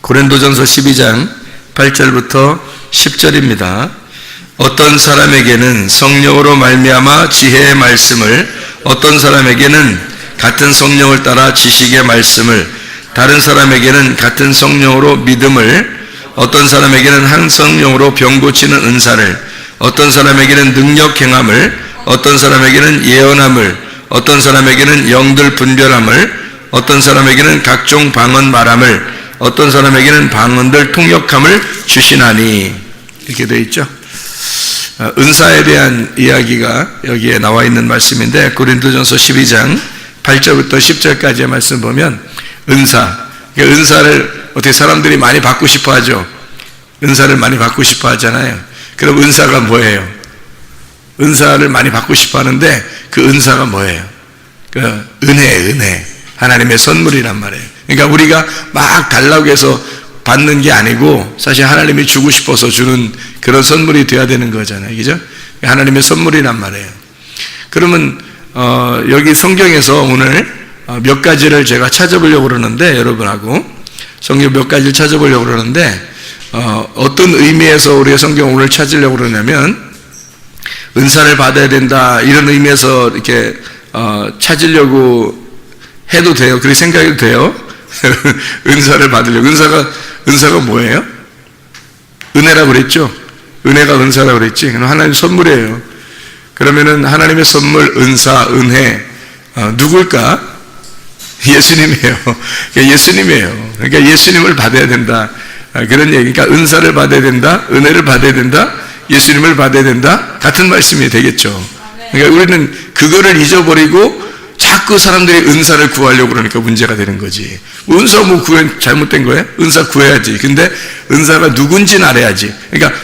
고린도전서 12장 8절부터 10절입니다. 어떤 사람에게는 성령으로 말미암아 지혜의 말씀을, 어떤 사람에게는 같은 성령을 따라 지식의 말씀을, 다른 사람에게는 같은 성령으로 믿음을, 어떤 사람에게는 한 성령으로 병 고치는 은사를, 어떤 사람에게는 능력 행함을, 어떤 사람에게는 예언함을, 어떤 사람에게는 영들 분별함을, 어떤 사람에게는 각종 방언 말함을, 어떤 사람에게는 방언들 통역함을 주시나니. 이렇게 되어 있죠. 은사에 대한 이야기가 여기에 나와 있는 말씀인데, 고린도전서 12장 8절부터 10절까지의 말씀 보면 은사를 어떻게 사람들이 많이 받고 싶어 하죠. 은사를 많이 받고 싶어 하잖아요. 그럼 은사가 뭐예요? 은사를 많이 받고 싶어 하는데 그 은사가 뭐예요? 그 은혜. 하나님의 선물이란 말이에요. 그러니까 우리가 막 달라고 해서 받는 게 아니고 사실 하나님이 주고 싶어서 주는 그런 선물이 되어야 되는 거잖아요. 그죠? 하나님의 선물이란 말이에요. 그러면 여기 성경에서 오늘 몇 가지를 제가 찾아보려고 그러는데, 여러분하고 성경 몇 가지를 찾아보려고 그러는데, 어떤 의미에서 우리가 성경 오늘 찾으려고 그러냐면, 은사를 받아야 된다 이런 의미에서 이렇게 찾으려고 해도 돼요. 그렇게 생각해도 돼요. 은사를 받으려고. 은사가 뭐예요? 은혜라고 그랬죠. 은혜가 은사라고 그랬지. 그럼 하나님의 선물이에요. 그러면은 하나님의 선물, 은사, 은혜, 누굴까? 예수님이에요. 예수님이에요. 그러니까 예수님을 받아야 된다. 그런 얘기. 그러니까 은사를 받아야 된다, 은혜를 받아야 된다, 예수님을 받아야 된다. 같은 말씀이 되겠죠. 그러니까 우리는 그거를 잊어버리고 자꾸 사람들이 은사를 구하려고 그러니까 문제가 되는 거지. 은사 뭐 구현 잘못된 거예요? 은사 구해야지. 근데 은사가 누군지는 알아야지. 그러니까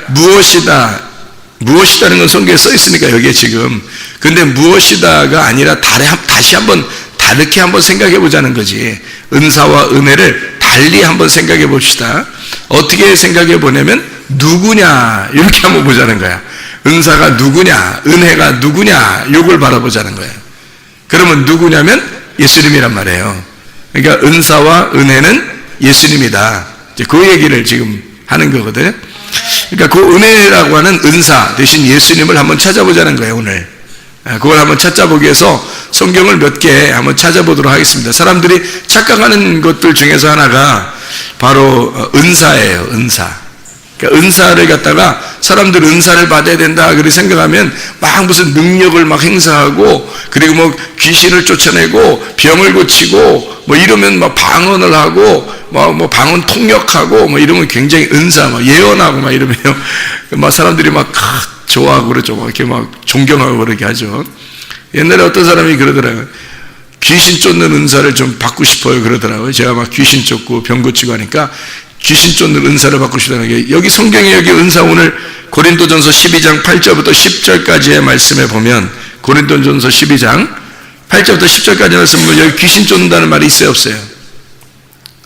무엇이다는 건 성경에 써 있으니까 여기에 지금. 근데 무엇이다가 아니라 다시 한번 다르게 한번 생각해 보자는 거지. 은사와 은혜를 달리 한번 생각해 봅시다. 어떻게 생각해 보냐면 누구냐 이렇게 한번 보자는 거야. 은사가 누구냐, 은혜가 누구냐 이걸 바라보자는 거예요. 그러면 누구냐면 예수님이란 말이에요. 그러니까 은사와 은혜는 예수님이다. 이제 그 얘기를 지금 하는 거거든요. 그러니까 그 은혜라고 하는 은사 대신 예수님을 한번 찾아보자는 거예요, 오늘. 그걸 한번 찾아보기 위해서 성경을 몇 개 한번 찾아보도록 하겠습니다. 사람들이 착각하는 것들 중에서 하나가 바로 은사예요, 은사. 그러니까 은사를 갖다가 사람들 은사를 받아야 된다 그렇게 생각하면 막 무슨 능력을 막 행사하고, 그리고 뭐 귀신을 쫓아내고 병을 고치고 뭐 이러면 막 방언을 하고 뭐 방언 통역하고 뭐 이러면 굉장히 은사 막 예언하고 막 이러면 막 사람들이 막 좋아하고 그러죠. 막 이렇게 막 존경하고 그렇게 하죠. 옛날에 어떤 사람이 그러더라고요. 귀신 쫓는 은사를 좀 받고 싶어요 그러더라고요. 제가 막 귀신 쫓고 병 고치고 하니까 귀신 쫓는 은사를 받고 싶다는 게, 여기 성경에 여기 은사 오늘 고린도전서 12장 8절부터 10절까지의 말씀에 보면, 고린도전서 12장 8절부터 10절까지 말씀 보면 여기 귀신 쫓는다는 말이 있어요, 없어요?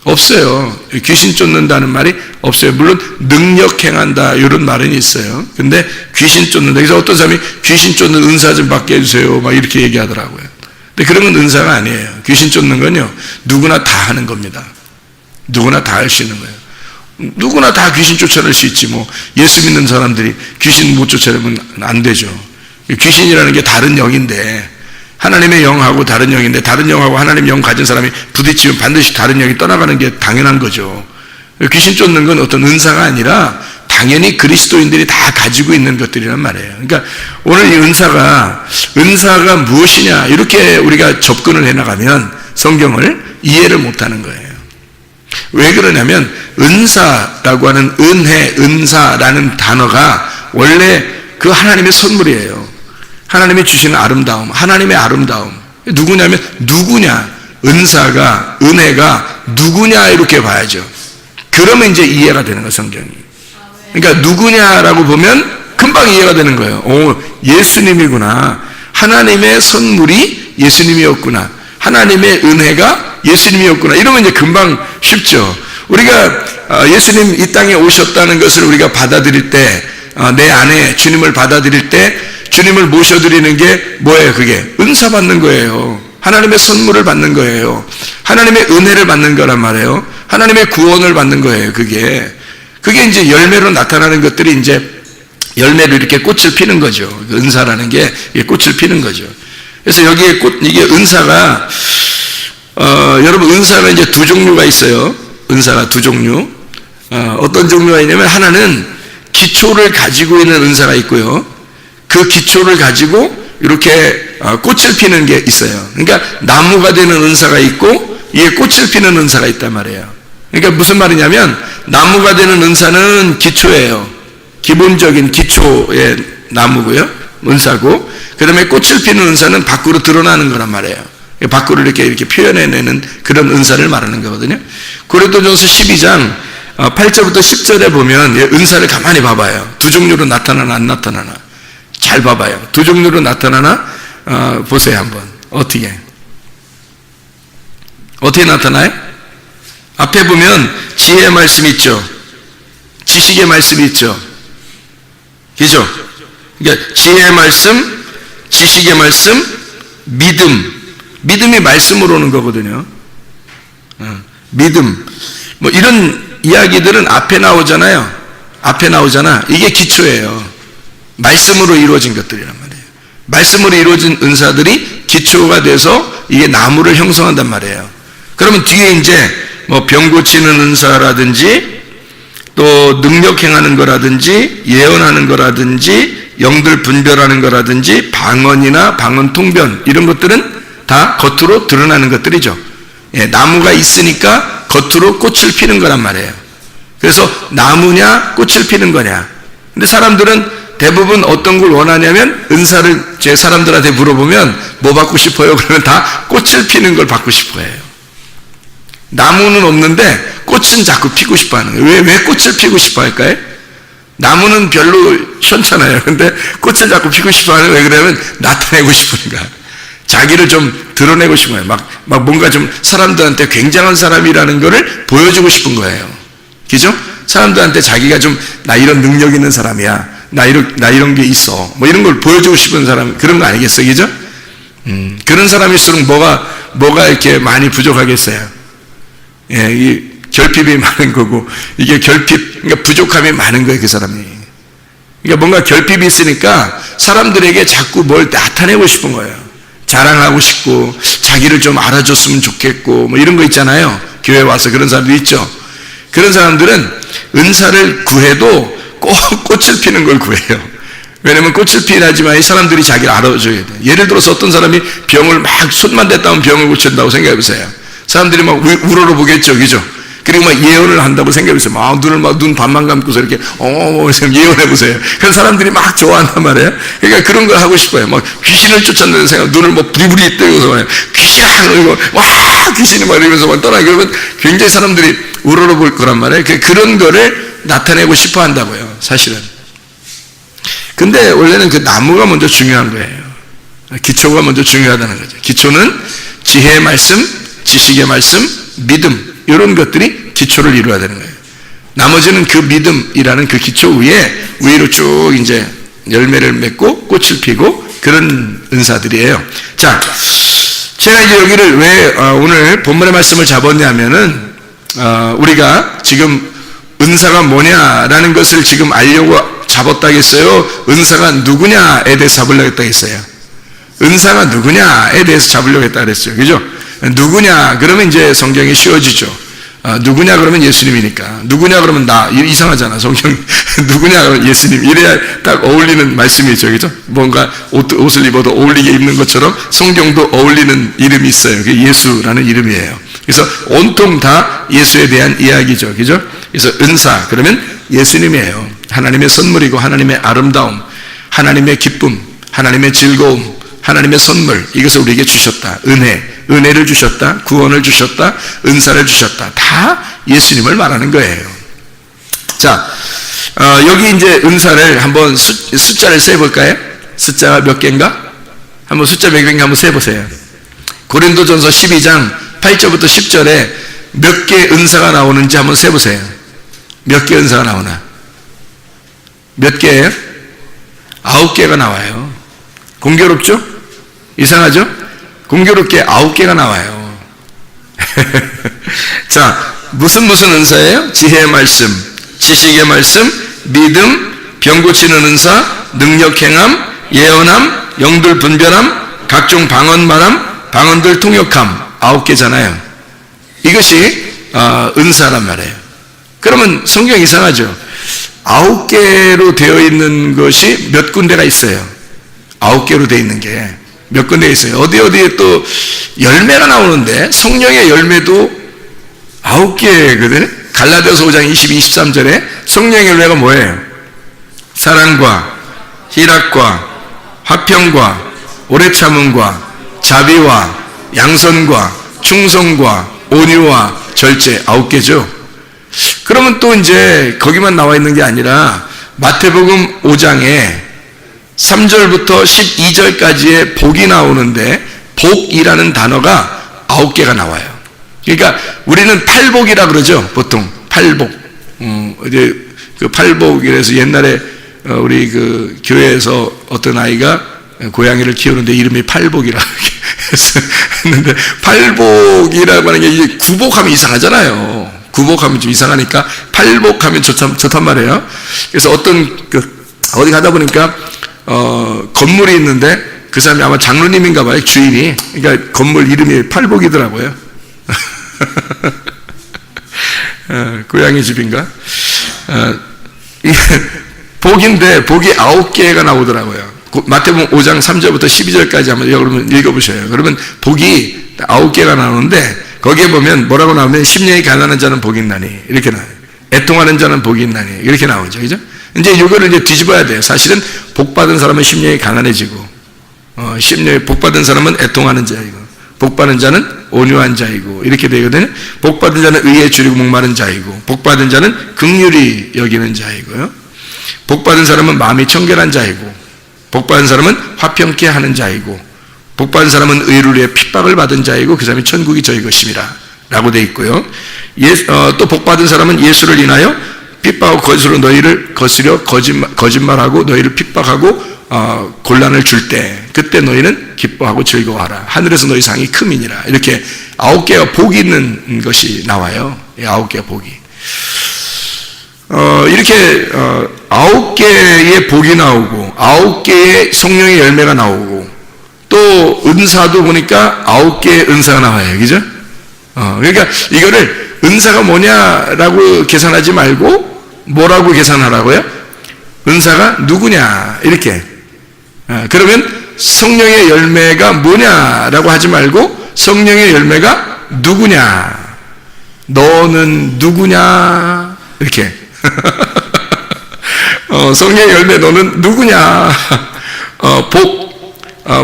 없어요. 귀신 쫓는다는 말이 없어요. 물론 능력 행한다 이런 말은 있어요. 근데 귀신 쫓는다. 그래서 어떤 사람이 귀신 쫓는 은사 좀 받게 해주세요 막 이렇게 얘기하더라고요. 근데 그런 건 은사가 아니에요. 귀신 쫓는 건요 누구나 다 하는 겁니다. 누구나 다 할 수 있는 거예요. 누구나 다 귀신 쫓아낼 수 있지. 뭐 예수 믿는 사람들이 귀신 못 쫓아내면 안 되죠. 귀신이라는 게 다른 영인데, 하나님의 영하고 다른 영인데, 다른 영하고 하나님의 영 가진 사람이 부딪히면 반드시 다른 영이 떠나가는 게 당연한 거죠. 귀신 쫓는 건 어떤 은사가 아니라 당연히 그리스도인들이 다 가지고 있는 것들이란 말이에요. 그러니까 오늘 이 은사가 무엇이냐 이렇게 우리가 접근을 해나가면 성경을 이해를 못하는 거예요. 왜 그러냐면 은사라고 하는 은혜, 은사라는 단어가 원래 그 하나님의 선물이에요. 하나님이 주시는 아름다움, 하나님의 아름다움. 누구냐면 누구냐, 은사가, 은혜가 누구냐 이렇게 봐야죠. 그러면 이제 이해가 되는 거예요, 성경이. 그러니까 누구냐라고 보면 금방 이해가 되는 거예요. 오, 예수님이구나. 하나님의 선물이 예수님이었구나. 하나님의 은혜가 예수님이었구나. 이러면 이제 금방 쉽죠. 우리가 예수님 이 땅에 오셨다는 것을 우리가 받아들일 때, 내 안에 주님을 받아들일 때 주님을 모셔드리는 게 뭐예요? 그게 은사 받는 거예요. 하나님의 선물을 받는 거예요. 하나님의 은혜를 받는 거란 말이에요. 하나님의 구원을 받는 거예요. 그게 이제 열매로 나타나는 것들이 이제 열매로 이렇게 꽃을 피는 거죠. 은사라는 게 꽃을 피는 거죠. 그래서 여기에 이게 은사가 여러분 은사가 이제 두 종류가 있어요. 은사가 두 종류. 어떤 종류가 있냐면 하나는 기초를 가지고 있는 은사가 있고요. 그 기초를 가지고 이렇게 꽃을 피는 게 있어요. 그러니까 나무가 되는 은사가 있고 이게 꽃을 피는 은사가 있단 말이에요. 그러니까 무슨 말이냐면 나무가 되는 은사는 기초예요. 기본적인 기초의 나무고요. 은사고 그 다음에 꽃을 피는 은사는 밖으로 드러나는 거란 말이에요. 밖으로 이렇게 표현해내는 그런 은사를 말하는 거거든요. 고린도전서 12장 8절부터 10절에 보면 은사를 가만히 봐봐요. 두 종류로 나타나나 안 나타나나 잘 봐봐요. 두 종류로 나타나나 보세요 한번. 어떻게 나타나요? 앞에 보면 지혜의 말씀이 있죠. 지식의 말씀이 있죠. 그죠? 그러니까 지혜의 말씀, 지식의 말씀, 믿음이 말씀으로 오는 거거든요. 믿음. 뭐 이런 이야기들은 앞에 나오잖아요. 앞에 나오잖아. 이게 기초예요. 말씀으로 이루어진 것들이란 말이에요. 말씀으로 이루어진 은사들이 기초가 돼서 이게 나무를 형성한단 말이에요. 그러면 뒤에 이제 뭐 병 고치는 은사라든지 또 능력 행하는 거라든지 예언하는 거라든지 영들 분별하는 거라든지 방언이나 방언 통변 이런 것들은 다 겉으로 드러나는 것들이죠. 나무가 있으니까 겉으로 꽃을 피는 거란 말이에요. 그래서 나무냐 꽃을 피는 거냐. 근데 사람들은 대부분 어떤 걸 원하냐면 은사를 제 사람들한테 물어보면 뭐 받고 싶어요? 그러면 다 꽃을 피는 걸 받고 싶어 해요. 나무는 없는데 꽃은 자꾸 피고 싶어 하는 거예요. 왜 꽃을 피고 싶어 할까요? 나무는 별로 시원찮아요. 근데 꽃을 자꾸 피고 싶어 하는 거예요. 왜 그러면 나타내고 싶은가. 자기를 좀 드러내고 싶은 거예요. 막 뭔가 좀 사람들한테 굉장한 사람이라는 거를 보여주고 싶은 거예요. 그죠? 사람들한테 자기가 좀 나 이런 능력 있는 사람이야. 나 이런 게 있어. 뭐 이런 걸 보여주고 싶은 사람, 그런 거 아니겠어요? 그죠? 그런 사람일수록 뭐가 이렇게 많이 부족하겠어요? 예, 이 결핍이 많은 거고, 이게 그러니까 부족함이 많은 거예요, 그 사람이. 그러니까 뭔가 결핍이 있으니까 사람들에게 자꾸 뭘 나타내고 싶은 거예요. 자랑하고 싶고, 자기를 좀 알아줬으면 좋겠고, 뭐 이런 거 있잖아요. 교회 와서 그런 사람도 있죠. 그런 사람들은 은사를 구해도 꼭 꽃을 피는 걸 구해요. 왜냐면 꽃을 피하지만 이 사람들이 자기를 알아줘야 돼. 예를 들어서 어떤 사람이 병을 막 손만 댔다면 병을 고친다고 생각해 보세요. 사람들이 막 우러러보겠죠, 그죠? 그리고 막 예언을 한다고 생각해 보세요. 눈 반만 감고서 이렇게 예언해 보세요. 그런 사람들이 막 좋아한단 말이에요. 그러니까 그런 걸 하고 싶어요. 막 귀신을 쫓았는 생각, 눈을 뭐 부리부리 떼고서 막 귀신아 그러고 와 귀신이 막 이러면서 막 떠나. 그러면 굉장히 사람들이 우러러볼 거란 말이에요. 그런 거를 나타내고 싶어 한다고요, 사실은. 근데 원래는 그 나무가 먼저 중요한 거예요. 기초가 먼저 중요하다는 거죠. 기초는 지혜의 말씀, 지식의 말씀, 믿음, 이런 것들이 기초를 이루어야 되는 거예요. 나머지는 그 믿음이라는 그 기초 위로 쭉 이제 열매를 맺고 꽃을 피고 그런 은사들이에요. 자, 제가 이제 여기를 왜 오늘 본문의 말씀을 잡았냐면은 우리가 지금 은사가 뭐냐라는 것을 지금 알려고 잡았다겠어요? 은사가 누구냐에 대해서 잡으려고 했다겠어요? 은사가 누구냐에 대해서 잡으려고 했다 그랬어요. 그죠? 누구냐 그러면 이제 성경이 쉬워지죠. 누구냐 그러면 예수님이니까. 누구냐 그러면 나 이상하잖아 성경. 누구냐 그러면 예수님. 이래야 딱 어울리는 말씀이죠. 그죠? 뭔가 옷을 입어도 어울리게 입는 것처럼 성경도 어울리는 이름이 있어요. 그게 예수라는 이름이에요. 그래서 온통 다 예수에 대한 이야기죠. 그죠? 그래서 은사 그러면 예수님이에요. 하나님의 선물이고 하나님의 아름다움, 하나님의 기쁨, 하나님의 즐거움, 하나님의 선물, 이것을 우리에게 주셨다. 은혜를 주셨다. 구원을 주셨다. 은사를 주셨다. 다 예수님을 말하는 거예요. 자, 여기 이제 은사를 한번 숫자를 세볼까요? 숫자가 몇 개인가? 한번 숫자 몇 개인가 한번 세보세요. 고린도전서 12장 8절부터 10절에 몇 개의 은사가 나오는지 한번 세보세요. 몇 개의 은사가 나오나? 몇 개예요? 9개가 나와요. 공교롭죠? 이상하죠? 공교롭게 9개가 나와요. 자, 무슨 은사예요? 지혜의 말씀, 지식의 말씀, 믿음, 병 고치는 은사, 능력 행함, 예언함, 영들 분별함, 각종 방언 말함, 방언들 통역함. 9개잖아요. 이것이 은사란 말이에요. 그러면 성경 이상하죠? 9개로 되어 있는 것이 몇 군데가 있어요. 9개로 되어 있는 게 몇 군데 있어요. 어디에 또 열매가 나오는데 성령의 열매도 9개거든. 갈라디아서 5장 22, 23절에 성령의 열매가 뭐예요? 사랑과 희락과 화평과 오래 참음과 자비와 양선과 충성과 온유와 절제. 9개죠. 그러면 또 이제 거기만 나와 있는 게 아니라 마태복음 5장에 3절부터 12절까지의 복이 나오는데 복이라는 단어가 9개가 나와요. 그러니까 우리는 팔복이라 그러죠. 보통 팔복. 이제 그 팔복이라서 옛날에 우리 그 교회에서 어떤 아이가 고양이를 키우는데 이름이 팔복이라고 했는데 팔복이라고 하는 게 이게 구복하면 이상하잖아요. 구복하면 좀 이상하니까 팔복하면 좋단 말이에요. 그래서 어디 가다 보니까 건물이 있는데 그 사람이 아마 장로님인가 봐요. 주인이. 그러니까 건물 이름이 팔복이더라고요. 고양이 집인가? 복인데 복이 9개가 나오더라고요. 마태복음 5장 3절부터 12절까지 한번 여러분 읽어보셔요. 그러면 복이 9개가 나오는데 거기에 보면 뭐라고 나오면 심령이 가난한 자는 복이 있나니 이렇게 나와요. 애통하는 자는 복이 있나니 이렇게 나오죠. 그죠? 이제 이거를 이제 뒤집어야 돼요. 사실은 복 받은 사람은 심령이 가난해지고 심령이 복 받은 사람은 애통하는 자이고 복 받은 자는 온유한 자이고 이렇게 되거든요. 복 받은 자는 의에 줄이고 목마른 자이고 복 받은 자는 긍휼히 여기는 자이고요. 복 받은 사람은 마음이 청결한 자이고 복 받은 사람은 화평케 하는 자이고 복 받은 사람은 의를 위해 핍박을 받은 자이고 그 사람이 천국이 저희 것임이라 라고 되어 있고요. 또 복 받은 사람은 예수를 인하여 핍박하고 거짓으로 너희를 거스려 거짓말하고 너희를 핍박하고 곤란을 줄 때 그때 너희는 기뻐하고 즐거워하라. 하늘에서 너희 상이 큼이니라. 이렇게 9개가 복이 있는 것이 나와요. 9개가 복이. 이렇게 9개의 복이 나오고 9개의 성령의 열매가 나오고 또 은사도 보니까 9개의 은사가 나와요. 그죠? 그러니까 이거를 은사가 뭐냐라고 계산하지 말고 뭐라고 계산하라고요? 은사가 누구냐 이렇게. 그러면 성령의 열매가 뭐냐라고 하지 말고 성령의 열매가 누구냐, 너는 누구냐 이렇게. 성령의 열매 너는 누구냐.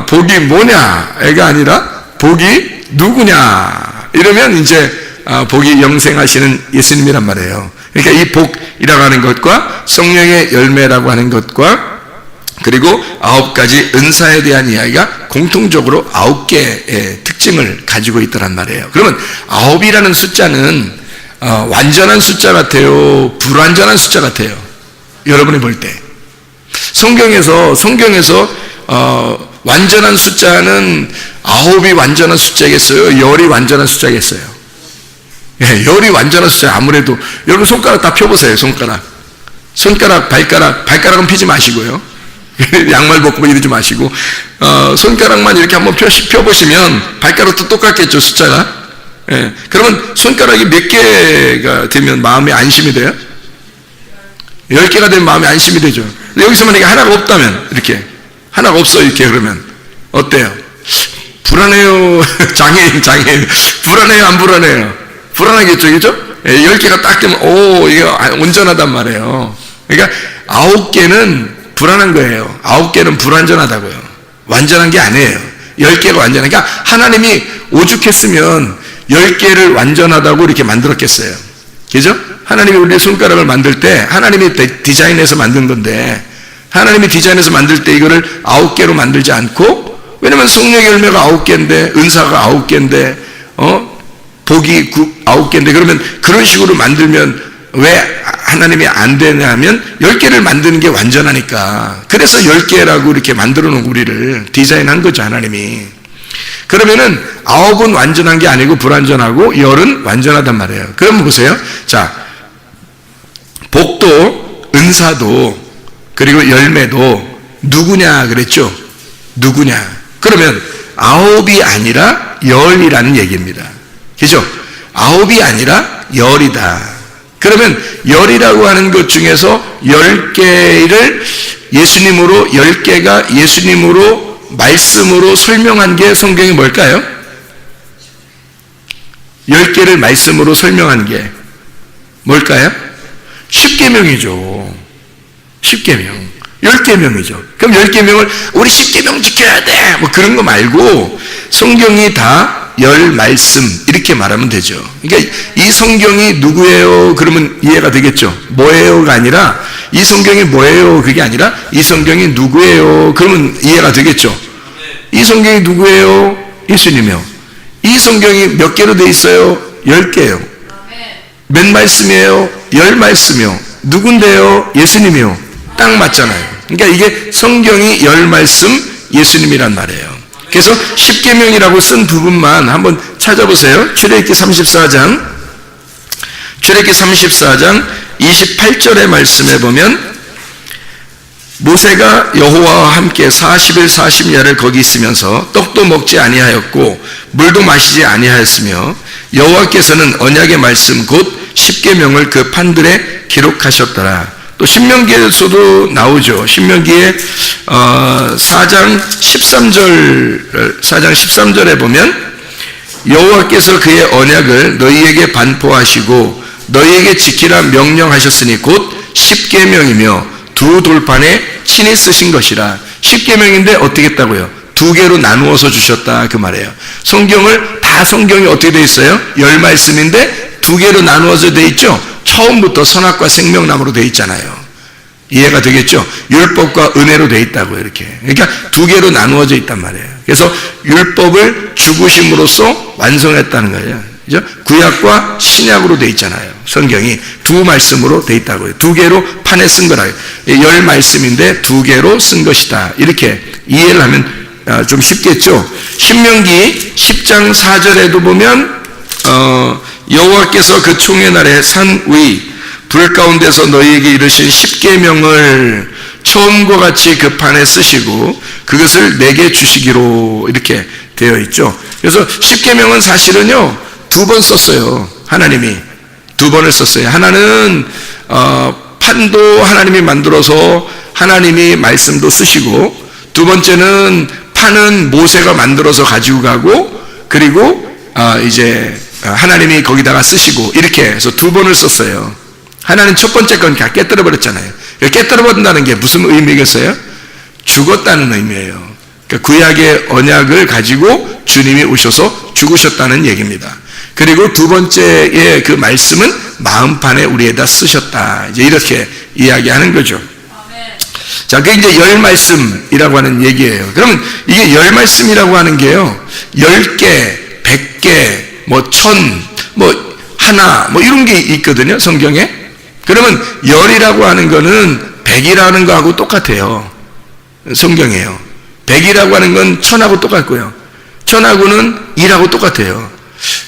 복이 뭐냐가 아니라 복이 누구냐 이러면 이제 복이 영생하시는 예수님이란 말이에요. 그러니까 이 복이라고 하는 것과 성령의 열매라고 하는 것과 그리고 9가지 은사에 대한 이야기가 공통적으로 9개의 특징을 가지고 있더란 말이에요. 그러면 9이라는 숫자는 완전한 숫자 같아요? 불완전한 숫자 같아요? 여러분이 볼 때 성경에서 완전한 숫자는 9이 완전한 숫자겠어요? 10이 완전한 숫자겠어요? 예, 10이 완전한 숫자. 아무래도 여러분 손가락 다 펴보세요. 발가락은 피지 마시고요. 양말 벗고 이러지 마시고 손가락만 이렇게 한번 펴보시면 발가락도 똑같겠죠, 숫자가. 예, 그러면 손가락이 몇 개가 되면 마음이 안심이 돼요? 10개가 되면 마음이 안심이 되죠. 근데 여기서 만약에 하나가 없다면 이렇게 하나가 없어 이렇게 그러면 어때요? 불안해요. 장애인 불안해요, 안 불안해요? 불안하겠죠, 그죠? 10개가 딱 되면 이게 온전하단 말이에요. 그러니까 9개는 불안한 거예요. 9개는 불완전하다고요. 완전한 게 아니에요. 10개가 완전한. 그러니까 하나님이 오죽했으면 10개를 완전하다고 이렇게 만들었겠어요. 그죠? 하나님이 우리 손가락을 만들 때 하나님이 디자인해서 만든 건데 하나님이 디자인해서 만들 때 이거를 9개로 만들지 않고, 왜냐면 성령의 열매가 9개인데 은사가 9개인데 복이 9개인데 그러면 그런 식으로 만들면 왜 하나님이 안 되냐면 10개를 만드는 게 완전하니까. 그래서 10개라고 이렇게 만들어 놓은 우리를 디자인한 거죠, 하나님이. 그러면은 9은 완전한 게 아니고 불완전하고 10은 완전하단 말이에요. 그럼 보세요. 자, 복도, 은사도, 그리고 열매도 누구냐 그랬죠? 누구냐? 그러면 9이 아니라 10이라는 얘기입니다. 그죠? 9이 아니라 10이다. 그러면 10이라고 하는 것 중에서 10개를 예수님으로, 10개가 예수님으로 말씀으로 설명한 게 성경이 뭘까요? 10개를 말씀으로 설명한 게 뭘까요? 10계명이죠. 10계명. 10계명이죠. 그럼 10계명을 우리 10계명 지켜야 돼! 뭐 그런 거 말고 성경이 다 10말씀 이렇게 말하면 되죠. 그러니까 이 성경이 누구예요? 그러면 이해가 되겠죠. 뭐예요가 아니라 이 성경이 뭐예요? 그게 아니라 이 성경이 누구예요? 그러면 이해가 되겠죠. 이 성경이 누구예요? 예수님이요. 이 성경이 몇 개로 돼 있어요? 10개요. 몇 말씀이에요? 10말씀이요. 누군데요? 예수님이요. 딱 맞잖아요. 그러니까 이게 성경이 10말씀 예수님이란 말이에요. 그래서 10계명이라고 쓴 부분만 한번 찾아보세요. 출애굽기 34장 28절의 말씀에 보면 모세가 여호와와 함께 40일 40야를 거기 있으면서 떡도 먹지 아니하였고 물도 마시지 아니하였으며 여호와께서는 언약의 말씀 곧 10계명을 그 판들에 기록하셨더라. 또 신명기에서도 나오죠. 신명기에 4장 13절에 보면 여호와께서 그의 언약을 너희에게 반포하시고 너희에게 지키라 명령하셨으니 곧 10계명이며 두 돌판에 친히 쓰신 것이라. 10계명인데 어떻게 했다고요? 2개로 나누어서 주셨다 그 말이에요. 성경을 다 성경이 어떻게 되어 있어요? 10말씀인데 2개로 나누어서 되어 있죠. 처음부터 선악과 생명나무로 되어 있잖아요. 이해가 되겠죠? 율법과 은혜로 되어 있다고 이렇게. 그러니까 2개로 나누어져 있단 말이에요. 그래서 율법을 죽으심으로써 완성했다는 거예요. 그죠? 구약과 신약으로 되어 있잖아요. 성경이 2말씀으로 되어 있다고요. 2개로 판에 쓴 거라요. 10말씀인데 2개로 쓴 것이다. 이렇게 이해를 하면 좀 쉽겠죠? 신명기 10장 4절에도 보면 여호와께서 그 총회 날에 산 위 불 가운데서 너희에게 이르신 10계명을 처음과 같이 그 판에 쓰시고 그것을 내게 주시기로 이렇게 되어 있죠. 그래서 10계명은 사실은요 2번 썼어요. 하나님이 2번을 썼어요. 하나는 판도 하나님이 만들어서 하나님이 말씀도 쓰시고, 두 번째는 판은 모세가 만들어서 가지고 가고, 그리고 이제 하나님이 거기다가 쓰시고, 이렇게 해서 2번을 썼어요. 하나는 첫 번째 건 다 깨뜨려 버렸잖아요. 깨뜨려 버린다는 게 무슨 의미겠어요? 죽었다는 의미예요. 그러니까 구약의 언약을 가지고 주님이 오셔서 죽으셨다는 얘기입니다. 그리고 두 번째의 그 말씀은 마음판에 우리에다 쓰셨다. 이제 이렇게 이야기하는 거죠. 자, 그게 이제 10말씀이라고 하는 얘기예요. 그러면 이게 10말씀이라고 하는 게요, 10개, 100개, 뭐 1000, 뭐 하나, 뭐 이런 게 있거든요, 성경에. 그러면 10이라고 하는 거는 100이라는 거하고 똑같아요. 성경이에요. 100이라고 하는 건 1000하고 똑같고요. 1000하고는 1하고 똑같아요.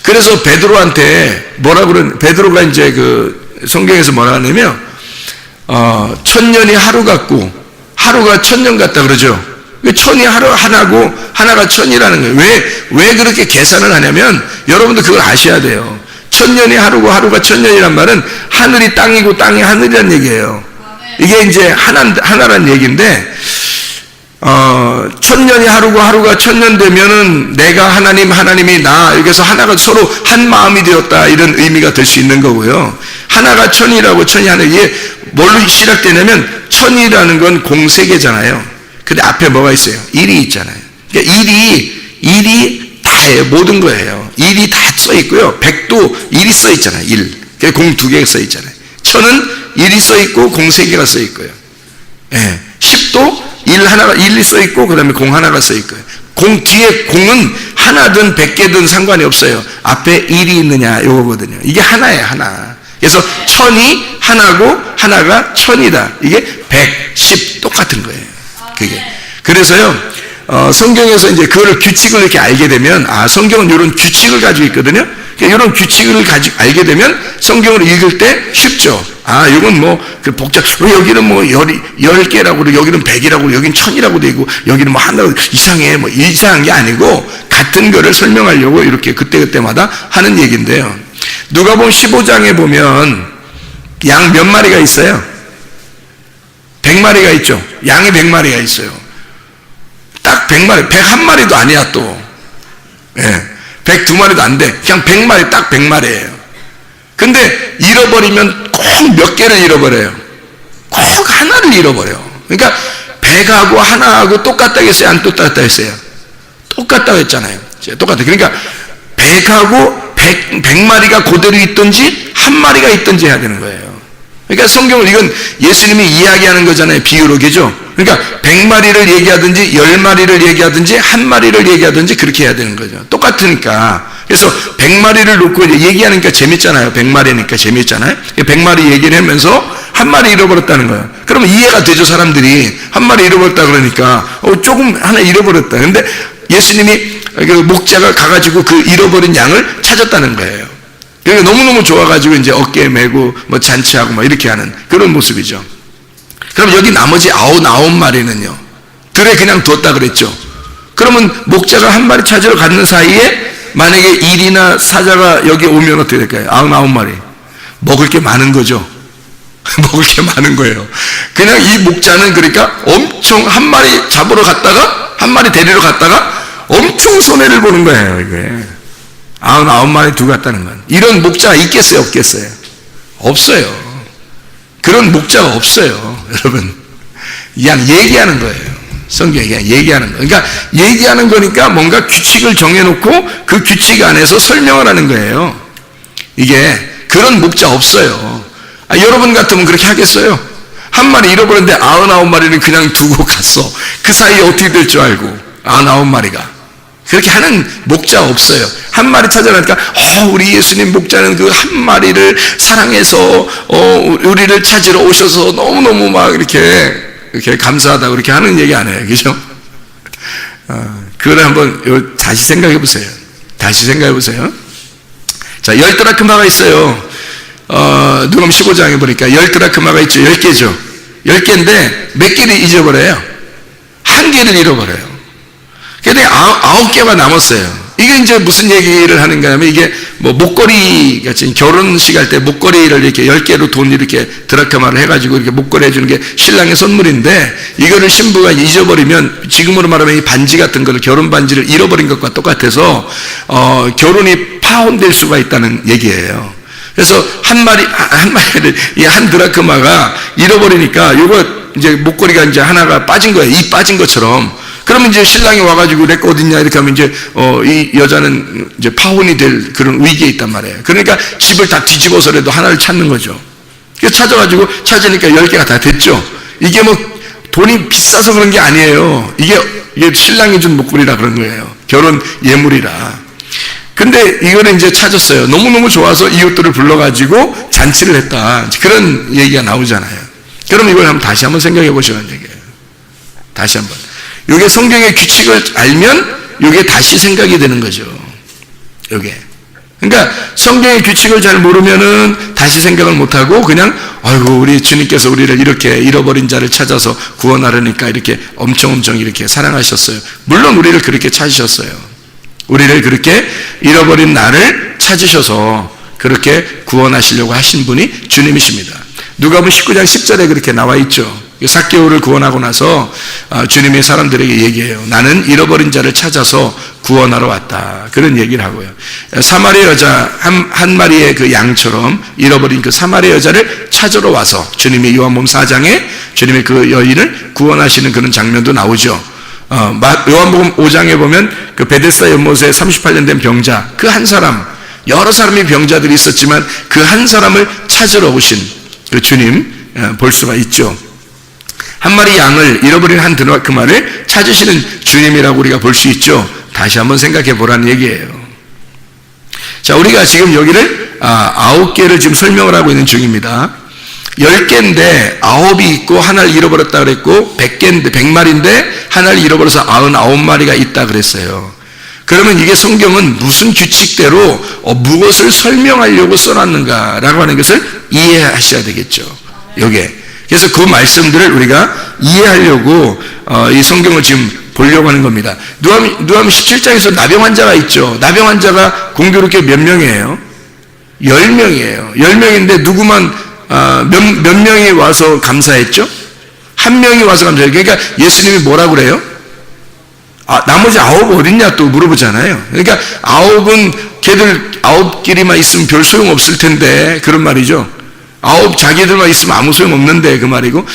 그래서 베드로한테 베드로가 이제 그 성경에서 뭐라 하냐면, 1000년이 하루 같고, 하루가 1000년 같다 그러죠. 1000이 하나고, 하나가 1000이라는 거예요. 왜 그렇게 계산을 하냐면, 여러분도 그걸 아셔야 돼요. 1000년이 하루고, 하루가 1000년이란 말은 하늘이 땅이고, 땅이 하늘이란 얘기예요. 이게 이제 하나란 얘기인데, 1000년이 하루고 하루가 1000년 되면은 내가 하나님, 하나님이 나, 여기서 하나가 서로 한 마음이 되었다, 이런 의미가 될 수 있는 거고요. 하나가 1000이라고 1000이 하나, 이게 뭘로 시작되냐면 1000이라는 건 공세계잖아요. 근데 앞에 뭐가 있어요? 1이 있잖아요. 그러니까 1이 다예요. 모든 거예요. 1이 다 써 있고요. 100도 1이 써 있잖아요. 1. 그러니까 공 2개가 써 있잖아요. 1000은 1이 써 있고 공 3개가 써 있고요. 예. 10도 1이 써 있고, 그 다음에 공 하나가 써 있고요. 공 뒤에 공은 하나든 100개든 상관이 없어요. 앞에 1이 있느냐, 요거거든요. 이게 하나예요, 하나. 그래서 1000이 하나고, 하나가 1000이다. 이게 100, 10 똑같은 거예요. 그게. 그래서요, 성경에서 이제 그거를 규칙을 이렇게 알게 되면, 성경은 이런 규칙을 가지고 있거든요. 이런 규칙을 가지고 알게 되면 성경을 읽을 때 쉽죠. 이건 뭐, 여기는 뭐 10개라고 그러고, 여기는 100이라고, 여기는 1000이라고 되고, 여기는 뭐 하나로 이상해, 뭐 이상한 게 아니고, 같은 거를 설명하려고 이렇게 그때그때마다 하는 얘기인데요. 누가복음 15장에 보면, 양 몇 마리가 있어요? 100마리가 있죠. 양이 100마리가 있어요. 딱 100마리, 101마리도 아니야 또. 102마리도 안 돼. 그냥 100마리, 딱 100마리예요. 근데 잃어버리면 꼭 몇 개를 잃어버려요. 꼭 하나를 잃어버려요. 그러니까 100하고 하나하고 똑같다고 했어요? 안 똑같다고 했어요? 똑같다고 했잖아요. 똑같아요. 그러니까 100하고 100마리가 그대로 있든지 한 마리가 있든지 해야 되는 거예요. 그러니까 성경을, 이건 예수님이 이야기하는 거잖아요. 비유로, 그죠? 그러니까 100마리를 얘기하든지 10마리를 얘기하든지 한 마리를 얘기하든지 그렇게 해야 되는 거죠. 똑같으니까. 그래서 100마리를 놓고 이제 얘기하니까 재밌잖아요. 100마리니까 재밌잖아요. 100마리 얘기를 하면서 한 마리 잃어버렸다는 거예요. 그러면 이해가 되죠. 사람들이 한 마리 잃어버렸다 그러니까 조금 하나 잃어버렸다. 근데 예수님이 그 목자가 가가지고 그 잃어버린 양을 찾았다는 거예요. 그러니까 너무너무 좋아가지고 이제 어깨에 메고 뭐 잔치하고 뭐 이렇게 하는 그런 모습이죠. 그럼 여기 나머지 99마리는요, 들에 그냥 두었다 그랬죠. 그러면 목자가 한 마리 찾으러 가는 사이에 만약에 일이나 사자가 여기 오면 어떻게 될까요? 99마리. 먹을 게 많은 거죠. 먹을 게 많은 거예요. 그냥 이 목자는 그러니까 엄청 한 마리 잡으러 갔다가, 한 마리 데리러 갔다가 엄청 손해를 보는 거예요, 이게. 99마리 두고 갔다는 건. 이런 목자가 있겠어요, 없겠어요? 없어요. 그런 목자가 없어요, 여러분. 그냥 얘기하는 거예요. 성경이 그냥 얘기하는 거예요. 그러니까 얘기하는 거니까 뭔가 규칙을 정해놓고 그 규칙 안에서 설명을 하는 거예요. 이게 그런 목자 없어요. 여러분 같으면 그렇게 하겠어요? 한 마리 잃어버렸는데 99마리는 그냥 두고 갔어. 그 사이에 어떻게 될 줄 알고. 99마리가. 그렇게 하는 목자 없어요. 한 마리 찾아가니까 우리 예수님 목자는 그 한 마리를 사랑해서 우리를 찾으러 오셔서 너무너무 막 이렇게 감사하다고 그렇게 하는 얘기 안 해요. 그죠? 그걸 한번 다시 생각해 보세요. 다시 생각해 보세요. 자, 10드라크마가 있어요. 누가복음 15장에 보니까 10드라크마가 있죠. 10개죠. 10개인데 몇 개를 잊어버려요? 한 개를 잃어버려요. 근데 9개가 남았어요. 이게 이제 무슨 얘기를 하는가 하면, 이게 뭐 목걸이 같이 결혼식 할 때 목걸이를 이렇게 10개로 돈 이렇게 드라크마를 해가지고 이렇게 목걸이 해주는 게 신랑의 선물인데, 이거를 신부가 잊어버리면, 지금으로 말하면 이 반지 같은 거를, 결혼 반지를 잃어버린 것과 똑같아서 결혼이 파혼될 수가 있다는 얘기예요. 그래서 한 마리를, 이 한 드라크마가 잃어버리니까 요거 이제 목걸이가 이제 하나가 빠진 거예요. 이 빠진 것처럼. 그러면 이제 신랑이 와가지고 내 거 어딨냐 이렇게 하면 이제 이 여자는 이제 파혼이 될 그런 위기에 있단 말이에요. 그러니까 집을 다 뒤집어서라도 하나를 찾는 거죠. 그래서 찾으니까 10개가 다 됐죠. 이게 뭐 돈이 비싸서 그런 게 아니에요. 이게 신랑이 준 목걸이라 그런 거예요. 결혼 예물이라. 근데 이거를 이제 찾았어요. 너무너무 좋아서 이웃들을 불러가지고 잔치를 했다. 그런 얘기가 나오잖아요. 그럼 이걸 다시 한번 생각해 보시라는 얘기예요. 다시 한번. 이게 성경의 규칙을 알면 이게 다시 생각이 되는 거죠. 이게. 그러니까 성경의 규칙을 잘 모르면은 다시 생각을 못하고 그냥 아이고 우리 주님께서 우리를 이렇게 잃어버린 자를 찾아서 구원하려니까 이렇게 엄청 이렇게 사랑하셨어요. 물론 우리를 그렇게 찾으셨어요. 우리를 그렇게 잃어버린 나를 찾으셔서 그렇게 구원하시려고 하신 분이 주님이십니다. 누가복음 19장 10절에 그렇게 나와 있죠. 삭개오를 구원하고 나서 주님이 사람들에게 얘기해요. 나는 잃어버린 자를 찾아서 구원하러 왔다. 그런 얘기를 하고요. 사마리아 여자 한 마리의 그 양처럼 잃어버린 그 사마리아 여자를 찾으러 와서 주님이 요한복음 4장에 주님의 그 여인을 구원하시는 그런 장면도 나오죠. 요한복음 5장에 보면 그 베데스다 연못에 38년 된 병자, 그 한 사람, 여러 사람이 병자들이 있었지만 그 한 사람을 찾으러 오신 그 주님 볼 수가 있죠. 한 마리 양을 잃어버린 한 드라크마를 찾으시는 주님이라고 우리가 볼 수 있죠. 다시 한번 생각해 보라는 얘기예요. 자, 우리가 지금 여기를 9개를 지금 설명을 하고 있는 중입니다. 10개인데 9이 있고 하나를 잃어버렸다 그랬고 100개인데 100마리인데 하나를 잃어버려서 99마리가 있다 그랬어요. 그러면 이게 성경은 무슨 규칙대로 무엇을 설명하려고 써놨는가라고 하는 것을 이해하셔야 되겠죠. 요게. 그래서 그 말씀들을 우리가 이해하려고 이 성경을 지금 보려고 하는 겁니다. 누가복음 17장에서 나병 환자가 있죠. 나병 환자가 공교롭게 몇 명이에요? 10명이에요. 10명인데 누구만 몇 명이 와서 감사했죠? 한 명이 와서 감사해요. 그러니까 예수님이 뭐라고 그래요? 나머지 9 어딨냐 또 물어보잖아요. 그러니까 9은 걔들 9끼리만 있으면 별 소용 없을 텐데 그런 말이죠. 9 자기들만 있으면 아무 소용 없는데 그 말이고,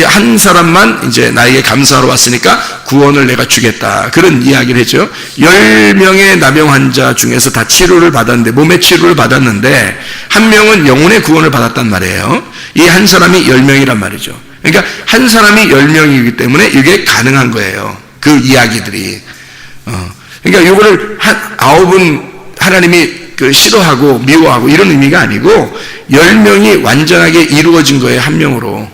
한 사람만 이제 나에게 감사하러 왔으니까 구원을 내가 주겠다 그런 이야기를 했죠. 10명의 나병 환자 중에서 다 치료를 받았는데, 몸의 치료를 받았는데 한 명은 영혼의 구원을 받았단 말이에요. 이 한 사람이 10명이란 말이죠. 그러니까 한 사람이 10명이기 때문에 이게 가능한 거예요. 그 이야기들이. 그러니까 이거를 9은 하나님이 싫어하고 미워하고 이런 의미가 아니고 10명이 완전하게 이루어진 거예요. 한 명으로.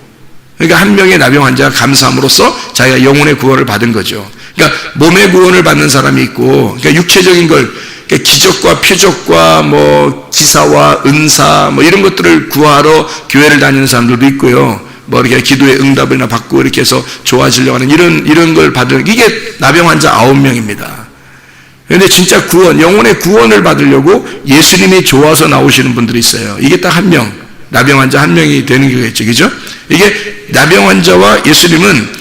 그러니까 한 명의 나병 환자가 감사함으로써 자기가 영혼의 구원을 받은 거죠. 그러니까 몸의 구원을 받는 사람이 있고, 그러니까 육체적인 걸, 그러니까 기적과 표적과 뭐 기사와 은사 뭐 이런 것들을 구하러 교회를 다니는 사람들도 있고요. 뭐 이렇게 기도의 응답이나 받고 이렇게 해서 좋아지려고 하는 이런 걸 받는, 이게 나병 환자 9명입니다. 그런데 진짜 구원, 영혼의 구원을 받으려고 예수님이 좋아서 나오시는 분들이 있어요. 이게 딱 한 명, 나병 환자 한 명이 되는 거겠죠. 그죠? 이게 나병 환자와 예수님은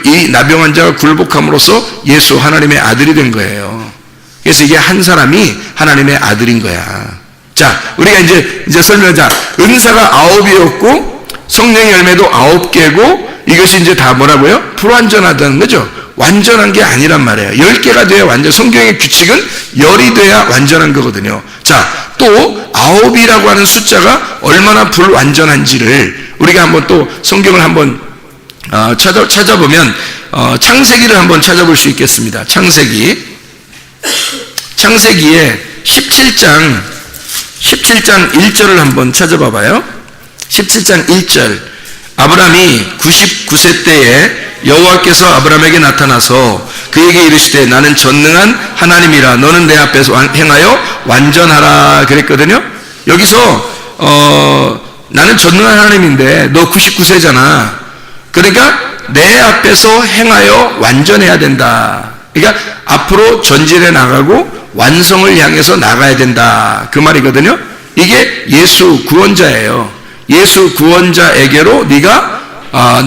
이 나병 환자가 굴복함으로써 예수 하나님의 아들이 된 거예요. 그래서 이게 한 사람이 하나님의 아들인 거야. 자, 우리가 이제 설명하자. 은사가 9이었고 성령의 열매도 9개고 이것이 이제 다 뭐라고요? 불완전하다는 거죠. 완전한 게 아니란 말이에요. 10개가 돼야 완전, 성경의 규칙은 10이 돼야 완전한 거거든요. 자, 또 9이라고 하는 숫자가 얼마나 불완전한지를 우리가 한번 또 성경을 한번 찾아보면 창세기를 한번 찾아볼 수 있겠습니다. 창세기에 17장 1절을 한번 찾아봐봐요. 17장 1절. 아브라함이 99세 때에 여호와께서 아브라함에게 나타나서 그에게 이르시되 나는 전능한 하나님이라 너는 내 앞에서 행하여 완전하라 그랬거든요. 여기서 나는 전능한 하나님인데 너 99세잖아. 그러니까 내 앞에서 행하여 완전해야 된다. 그러니까 앞으로 전진해 나가고 완성을 향해서 나가야 된다 그 말이거든요. 이게 예수 구원자예요. 예수 구원자에게로 네가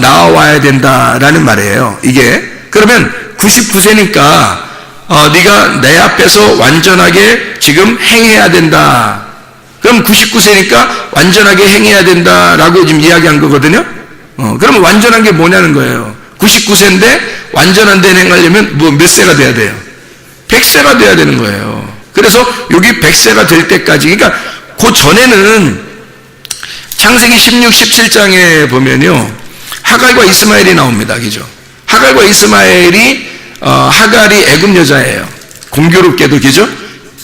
나와야 된다라는 말이에요. 이게 그러면 99세니까 네가 내 앞에서 완전하게 지금 행해야 된다. 그럼 99세니까 완전하게 행해야 된다라고 지금 이야기한 거거든요. 그러면 완전한 게 뭐냐는 거예요. 99세인데 완전한 데 행하려면 몇 세가 돼야 돼요? 100세가 돼야 되는 거예요. 그래서 여기 100세가 될 때까지, 그러니까 그 전에는 창세기 16, 17장에 보면요, 하갈과 이스마엘이 나옵니다. 그죠? 하갈과 이스마엘이, 하갈이 애굽 여자예요. 공교롭게도, 그죠?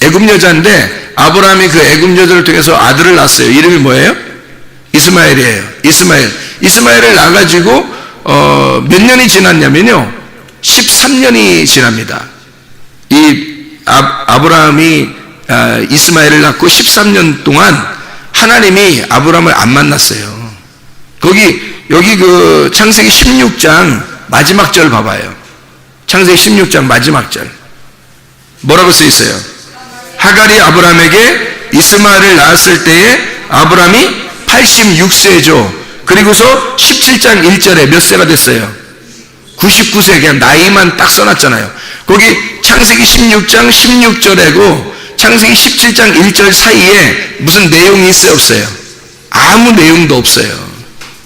애굽 여자인데, 아브라함이 그 애굽 여자를 통해서 아들을 낳았어요. 이름이 뭐예요? 이스마엘이에요. 이스마엘을 낳아가지고, 몇 년이 지났냐면요, 13년이 지납니다. 아브라함이 이스마엘을 낳고 13년 동안 하나님이 아브라함을 안 만났어요. 여기 그 창세기 16장 마지막 절 봐봐요. 창세기 16장 마지막 절. 뭐라고 써 있어요? 하갈이 아브라함에게 이스마엘을 낳았을 때에 아브라함이 86세죠. 그리고서 17장 1절에 몇 세가 됐어요? 99세. 그냥 나이만 딱 써놨잖아요. 거기 창세기 16장 16절에고 창세기 17장 1절 사이에 무슨 내용이 있어요? 없어요? 아무 내용도 없어요.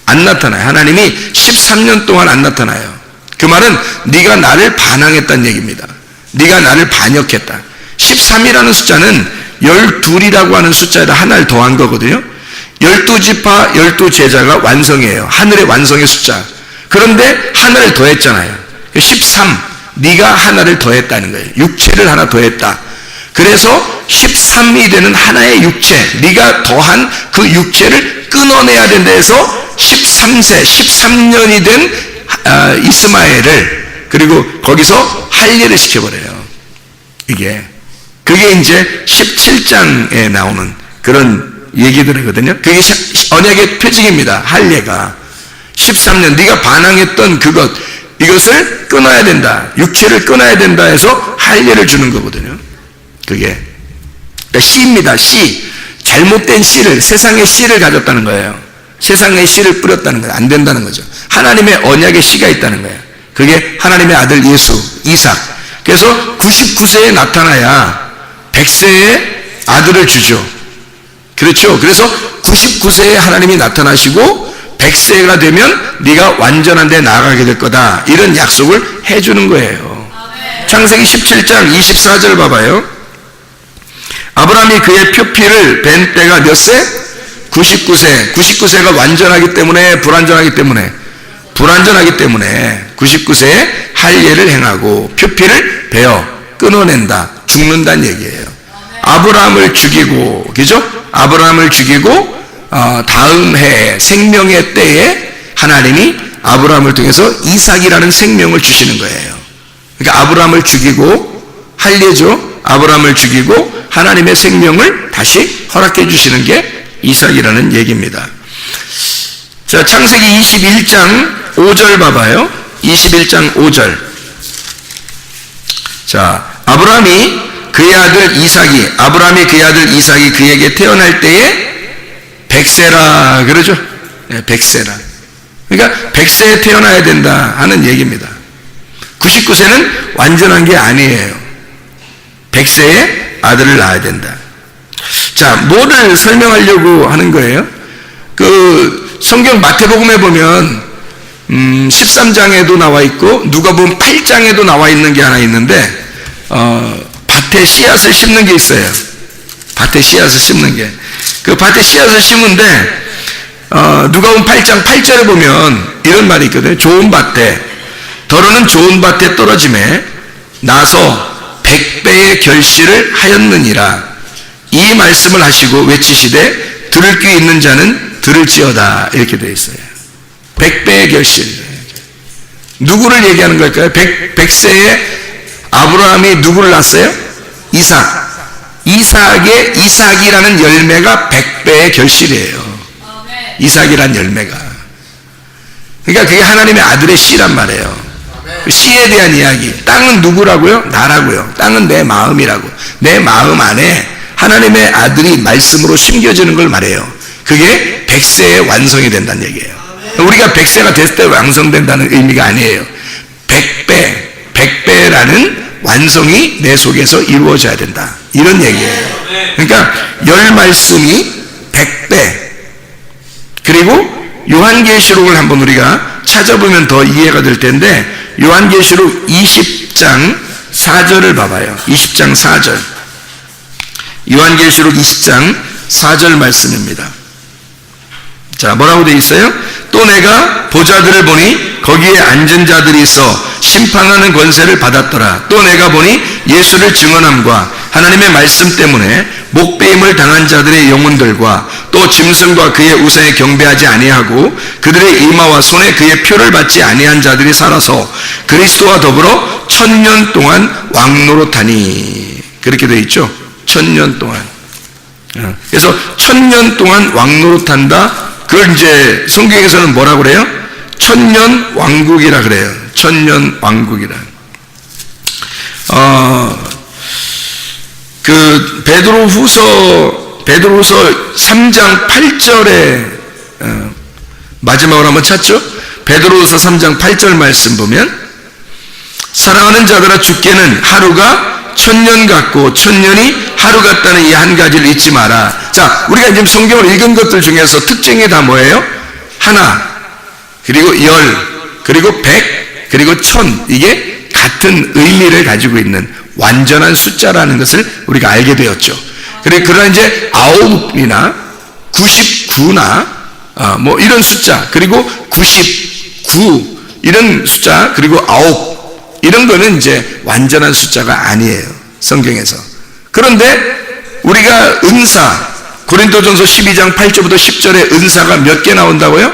안 나타나요. 하나님이 13년 동안 안 나타나요. 그 말은 네가 나를 반항했다는 얘기입니다. 네가 나를 반역했다. 13이라는 숫자는 12이라고 하는 숫자에다 하나를 더한 거거든요. 12지파 12제자가 완성이에요. 하늘의 완성의 숫자. 그런데 하나를 더했잖아요. 13, 네가 하나를 더했다는 거예요. 육체를 하나 더했다. 그래서 13이 되는 하나의 육체, 네가 더한 그 육체를 끊어내야 된다 해서 13세, 13년이 된 이스마엘을 그리고 거기서 할례를 시켜버려요. 그게 이제 17장에 나오는 그런 얘기들이거든요. 그게 언약의 표징입니다. 할례가 13년 네가 반항했던 이것을 끊어야 된다. 육체를 끊어야 된다 해서 할례를 주는 거거든요. 그게 그러니까 씨입니다. 씨. 잘못된 씨를, 세상의 씨를 가졌다는 거예요. 세상의 씨를 뿌렸다는 거예요. 안 된다는 거죠. 하나님의 언약의 씨가 있다는 거예요. 그게 하나님의 아들 예수, 이삭. 그래서 99세에 나타나야 100세의 아들을 주죠. 그렇죠. 그래서 99세에 하나님이 나타나시고 100세가 되면 네가 완전한 데 나아가게 될 거다. 이런 약속을 해주는 거예요. 창세기 17장 24절 봐봐요. 아브라함이 그의 표피를 벤 때가 몇 세? 99세. 99세가 완전하기 때문에 불완전하기 때문에 99세에 할례를 행하고 표피를 베어 끊어낸다. 죽는다는 얘기예요. 아브라함을 죽이고, 그죠? 아브라함을 죽이고 다음 해 생명의 때에 하나님이 아브라함을 통해서 이삭이라는 생명을 주시는 거예요. 그러니까 아브라함을 죽이고 할례죠. 아브라함을 죽이고 하나님의 생명을 다시 허락해 주시는 게 이삭이라는 얘기입니다. 자, 창세기 21장 5절 봐봐요. 21장 5절. 자, 아브라함이 그의 아들 이삭이 그에게 태어날 때에 100세라 그러죠. 네, 100세라. 그러니까 100세에 태어나야 된다 하는 얘기입니다. 99세는 완전한 게 아니에요. 100세에 아들을 낳아야 된다. 자, 뭐를 설명하려고 하는 거예요? 성경 마태복음에 보면 13장에도 나와 있고 누가복음 8장에도 나와 있는 게 하나 있는데 밭에 씨앗을 심는 게 있어요. 밭에 씨앗을 심는 게. 그 밭에 씨앗을 심은데 누가복음 8장 8절에 보면 이런 말이 있거든요. 좋은 밭에 더러는 좋은 밭에 떨어짐에 나서 100배의 결실을 하였느니라. 이 말씀을 하시고 외치시되 들을 귀 있는 자는 들을지어다. 이렇게 되어 있어요. 100배의 결실. 누구를 얘기하는 걸까요? 100세에 아브라함이 누구를 낳았어요? 이삭이라는 열매가 100배의 결실이에요. 이삭이란 열매가. 그러니까 그게 하나님의 아들의 씨란 말이에요. 씨에 대한 이야기. 땅은 누구라고요? 나라고요. 땅은 내 마음이라고. 내 마음 안에 하나님의 아들이 말씀으로 심겨지는 걸 말해요. 그게 100세에 완성이 된다는 얘기예요. 우리가 100세가 됐을 때 완성된다는 의미가 아니에요. 100배라는 완성이 내 속에서 이루어져야 된다. 이런 얘기예요. 그러니까 열 말씀이 100배. 그리고 요한계시록을 한번 우리가 찾아보면 더 이해가 될 텐데 요한계시록 20장 4절을 봐봐요. 20장 4절. 요한계시록 20장 4절 말씀입니다. 자, 뭐라고 되어 있어요? 또 내가 보좌들을 보니 거기에 앉은 자들이 있어 심판하는 권세를 받았더라. 또 내가 보니 예수를 증언함과 하나님의 말씀 때문에 목배임을 당한 자들의 영혼들과 또 짐승과 그의 우상에 경배하지 아니하고 그들의 이마와 손에 그의 표를 받지 아니한 자들이 살아서 그리스도와 더불어 1000년 동안 왕노릇하니. 그렇게 되어 있죠. 1000년 동안. 그래서 1000년 동안 왕노릇한다. 그걸 이제 성경에서는 뭐라고 그래요? 1000년 왕국이라 그래요. 1000년 왕국이라. 베드로후서 3장 8절에 마지막으로 한번 찾죠? 베드로후서 3장 8절 말씀 보면 사랑하는 자들아 주께는 하루가 1000년 같고 1000년이 하루 같다는 이 한 가지를 잊지 마라. 자, 우리가 지금 성경을 읽은 것들 중에서 특징이 다 뭐예요? 하나, 그리고 열, 그리고 100, 그리고 1000. 이게 같은 의미를 가지고 있는 완전한 숫자라는 것을 우리가 알게 되었죠. 그러나 이제 9이나 99나 뭐 이런 숫자, 그리고 99 이런 숫자, 그리고 9 이런 거는 이제 완전한 숫자가 아니에요. 성경에서. 그런데 우리가 은사, 고린도전서 12장 8절부터 10절에 은사가 몇 개 나온다고요?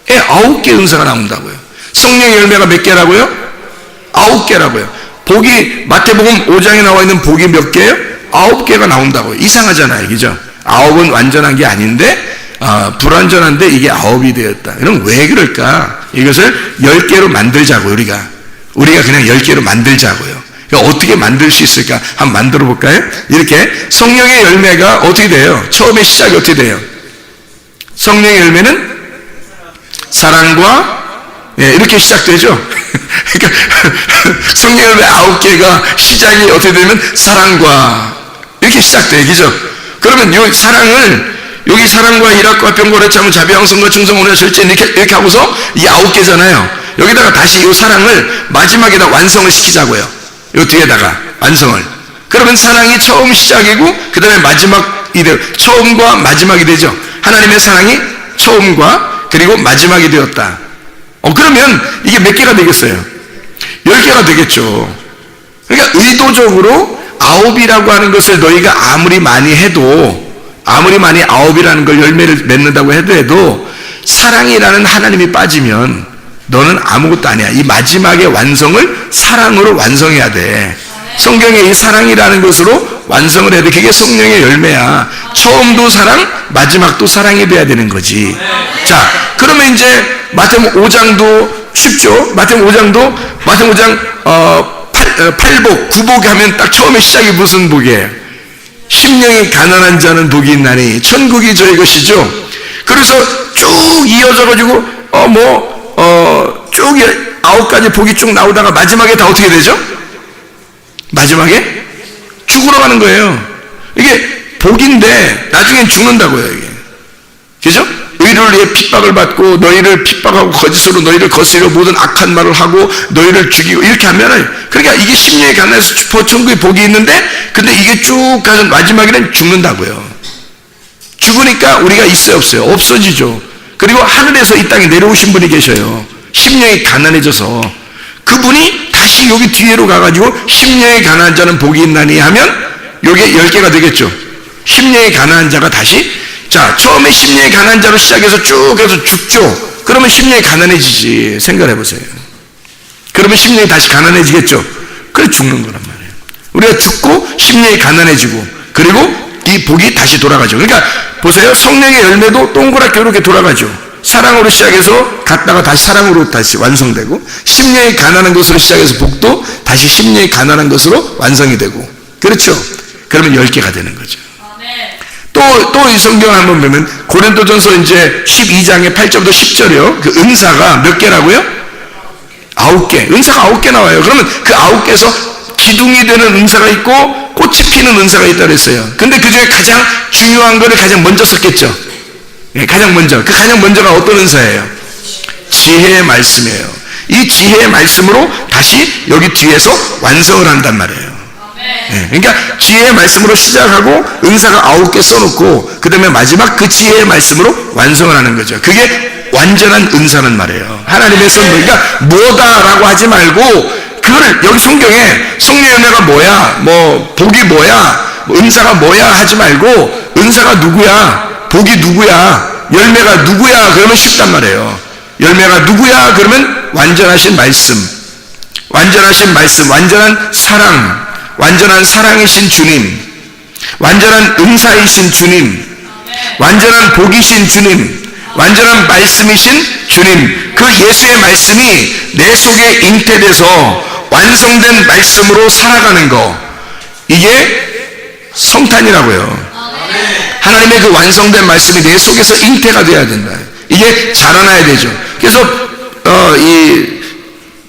9개 은사가 나온다고요. 성령의 열매가 몇 개라고요? 9개라고요. 복이 마태복음 5장에 나와 있는 복이 몇 개예요? 9개가 나온다고요. 이상하잖아요, 그죠? 9은 완전한 게 아닌데 불완전한데 이게 9이 되었다. 그럼 왜 그럴까? 이것을 10개로 만들자고요. 우리가 그냥 10개로 만들자고요. 어떻게 만들 수 있을까? 한번 만들어 볼까요? 이렇게 성령의 열매가 어떻게 돼요? 처음에 시작이 어떻게 돼요? 성령의 열매는 사랑과 이렇게 시작되죠. 그러니까 성령의 열매 9개가 시작이 어떻게 되면 사랑과 이렇게 시작돼요, 그죠? 그러면 이 사랑을 여기 사랑과 일학과 병고래 참은 자비양성과 충성 온유와 절제 이렇게 하고서 이 9개잖아요. 여기다가 다시 이 사랑을 마지막에다 완성을 시키자고요. 요 뒤에다가 완성을. 그러면 사랑이 처음 시작이고 그 다음에 마지막이 돼요. 처음과 마지막이 되죠. 하나님의 사랑이 처음과 그리고 마지막이 되었다. 그러면 이게 몇 개가 되겠어요? 10개가 되겠죠. 그러니까 의도적으로 9이라고 하는 것을 너희가 아무리 많이 9이라는 걸 열매를 맺는다고 해도 사랑이라는 하나님이 빠지면 너는 아무것도 아니야. 이 마지막의 완성을 사랑으로 완성해야 돼. 성경에 이 사랑이라는 것으로 완성을 해야 돼. 그게 성령의 열매야. 처음도 사랑, 마지막도 사랑이 돼야 되는 거지. 자, 그러면 이제 마태복음 5장도 쉽죠. 마태복음 5장 8복, 9복 하면 딱 처음에 시작이 무슨 복이에요? 심령이 가난한 자는 복이 있나니 천국이 저희 것이죠. 그래서 쭉 이어져가지고 쭉 9가지 복이 쭉 나오다가 마지막에 다 어떻게 되죠? 마지막에 죽으러 가는 거예요. 이게 복인데 나중엔 죽는다고요, 이게. 그죠? 의를 위해 핍박을 받고 너희를 핍박하고 거짓으로 너희를 거스리려 모든 악한 말을 하고 너희를 죽이고 이렇게 하면은, 그러니까 이게 심령의 가난에서 천국의 복이 있는데 근데 이게 쭉 가서 마지막에는 죽는다고요. 죽으니까 우리가 있어요, 없어요? 없어지죠. 그리고 하늘에서 이 땅에 내려오신 분이 계셔요. 심령이 가난해져서 그분이 다시 여기 뒤에로 가가지고 심령이 가난한 자는 복이 있나니 하면 요게 10개가 되겠죠. 심령이 가난한 자가 다시, 자, 처음에 심령이 가난한 자로 시작해서 쭉 해서 죽죠. 그러면 심령이 가난해지지. 생각해 보세요. 그러면 심령이 다시 가난해지겠죠. 그래 죽는 거란 말이에요. 우리가 죽고 심령이 가난해지고 그리고 이 복이 다시 돌아가죠. 그러니까 보세요. 성령의 열매도 동그랗게 이렇게 돌아가죠. 사랑으로 시작해서 갔다가 다시 사랑으로 다시 완성되고, 심령이 가난한 것으로 시작해서 복도 다시 심령이 가난한 것으로 완성이 되고, 그렇죠? 그러면 10개가 되는 거죠. 또 이 성경을 한번 보면 고린도전서 이제 12장의 8절부터 10절이요. 그 은사가 몇 개라고요? 9개. 은사가 9개 나와요. 그러면 그 9개에서 기둥이 되는 은사가 있고 꽃이 피는 은사가 있다고 그랬어요. 근데 그 중에 가장 중요한 거를 가장 먼저 썼겠죠. 가장 먼저가 어떤 은사예요? 지혜의 말씀이에요. 이 지혜의 말씀으로 다시 여기 뒤에서 완성을 한단 말이에요. 그러니까 지혜의 말씀으로 시작하고 은사가 9개 써놓고 그 다음에 마지막 그 지혜의 말씀으로 완성을 하는 거죠. 그게 완전한 은사란 말이에요. 하나님의 선, 그러니까 뭐다라고 하지 말고 그걸 여기 성경에 성령의 열매가 뭐야, 복이 뭐야, 은사가 뭐야 하지 말고 은사가 누구야, 복이 누구야, 열매가 누구야 그러면 쉽단 말이에요. 열매가 누구야 그러면 완전하신 말씀, 완전한 사랑, 완전한 사랑이신 주님, 완전한 은사이신 주님, 완전한 복이신 주님, 완전한 말씀이신 주님, 그 예수의 말씀이 내 속에 잉태돼서 완성된 말씀으로 살아가는 거, 이게 성탄이라고요. 하나님의 그 완성된 말씀이 내 속에서 잉태가 돼야 된다. 이게 자라나야 되죠. 그래서 이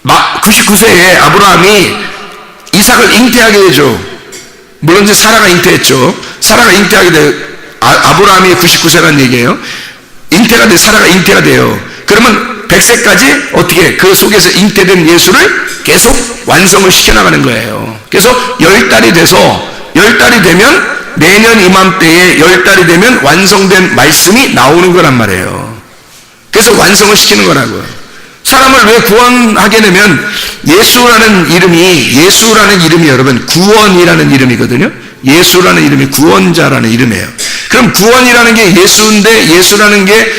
99세에 아브라함이 이삭을 잉태하게 되죠. 물론 이제 사라가 잉태했죠. 사라가 잉태하게 돼요. 아브라함이 99세라는 얘기예요. 사라가 잉태가 돼요. 그러면 100세까지 어떻게 그 속에서 잉태된 예수를 계속 완성을 시켜나가는 거예요. 그래서 10달이 되면 내년 이맘때에 10달이 되면 완성된 말씀이 나오는 거란 말이에요. 그래서 완성을 시키는 거라고요. 사람을 왜 구원하게 되면 예수라는 이름이 여러분 구원이라는 이름이거든요. 예수라는 이름이 구원자라는 이름이에요. 그럼 구원이라는 게 예수인데 예수라는 게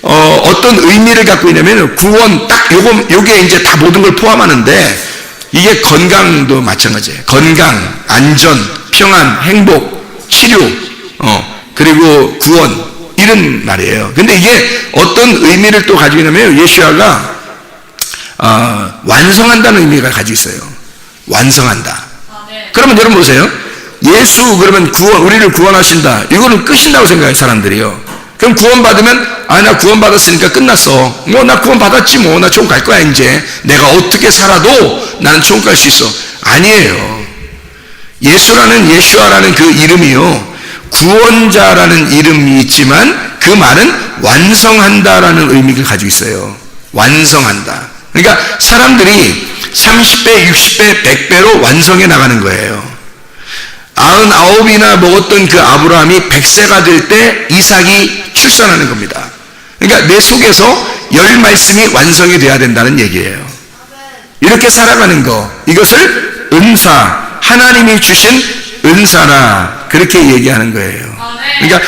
어떤 의미를 갖고 있냐면 구원 딱 요게 이제 다 모든 걸 포함하는데 이게 건강도 마찬가지예요. 건강, 안전, 평안, 행복, 치료, 그리고 구원 이런 말이에요. 근데 이게 어떤 의미를 또 가지고 있냐면 예수야가 완성한다는 의미가 가지고 있어요. 완성한다. 그러면 여러분 보세요. 예수 그러면 우리를 구원하신다. 이거는 끝인다고 생각해요, 사람들이요. 그럼 구원받으면 나 구원받았으니까 끝났어. 나 구원받았지 뭐. 나 천국 갈 거야 이제. 내가 어떻게 살아도 나는 천국 갈 수 있어. 아니에요. 예수아라는 그 이름이요. 구원자라는 이름이 있지만 그 말은 완성한다라는 의미를 가지고 있어요. 완성한다. 그러니까 사람들이 30배, 60배, 100배로 완성해 나가는 거예요. 99이나 먹었던 그 아브라함이 100세가 될 때 이삭이 출산하는 겁니다. 그러니까 내 속에서 열 말씀이 완성이 돼야 된다는 얘기예요. 이렇게 살아가는 거, 이것을 은사, 하나님이 주신 은사라 그렇게 얘기하는 거예요. 그러니까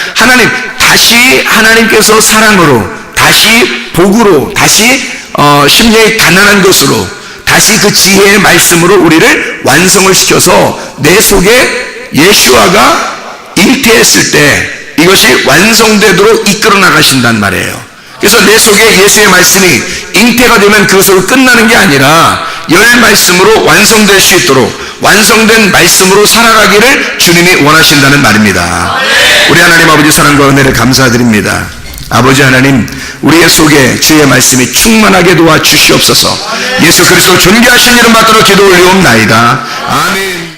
다시 하나님께서 사랑으로, 다시 복으로, 다시 심령이 가난한 것으로, 다시 그 지혜의 말씀으로 우리를 완성을 시켜서 내 속에 예수아가 잉태했을 때 이것이 완성되도록 이끌어 나가신단 말이에요. 그래서 내 속에 예수의 말씀이 잉태가 되면 그것으로 끝나는 게 아니라 열 말씀으로 완성될 수 있도록 완성된 말씀으로 살아가기를 주님이 원하신다는 말입니다. 우리 하나님 아버지 사랑과 은혜를 감사드립니다. 아버지 하나님, 우리의 속에 주의 말씀이 충만하게 도와주시옵소서. 예수 그리스도 존귀하신 이름 받들어 기도 올리옵나이다. 아멘.